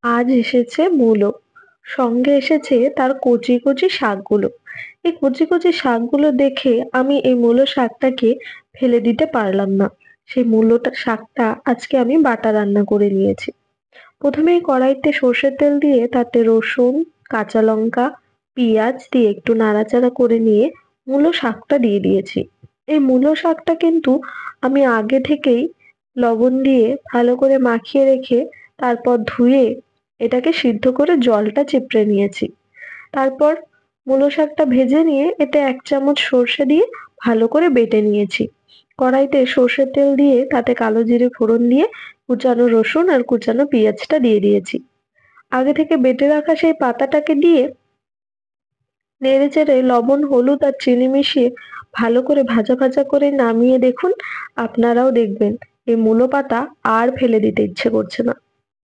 আজ এসেছে মূলো, সঙ্গে এসেছে তার কচি কচি শাকগুলো। এই কচি কচি শাকগুলো দেখে আমি এই মূলো শাকটাকে ফেলে দিতে পারলাম না। সেই মূলোটা শাকটা আজকে আমি বাটা রান্না করে নিয়েছি। প্রথমেই কড়াইতে সর্ষের তেল দিয়ে তাতে রসুন, কাঁচা লঙ্কা, পেঁয়াজ দিয়ে একটু নাড়াচাড়া করে নিয়ে মূলো শাকটা দিয়ে দিয়েছি। এই মূলো শাকটা কিন্তু আমি আগে থেকেই লবণ দিয়ে ভালো করে মাখিয়ে রেখে তারপর ধুয়ে এটাকে সিদ্ধ করে জলটা চিপড়ে নিয়েছি। তারপর মূলো শাকটা ভেজে নিয়ে এতে ১ চামচ সর্ষে দিয়ে ভালো করে বেটে নিয়েছি। কড়াইতে সর্ষের তেল দিয়ে তাতে কালো জিরে ফোড়ন দিয়ে কুচানো রসুন আর কুচানো পেঁয়াজটা দিয়ে দিয়েছি। আগে থেকে বেটে রাখা সেই পাতাটাকে দিয়ে নেড়েচেড়ে লবণ, হলুদ আর চিনি মিশিয়ে ভালো করে ভাজা ভাজা করে নামিয়ে দেখুন। আপনারাও দেখবেন এই মূলো পাতা আর ফেলে দিতে ইচ্ছে করছে না।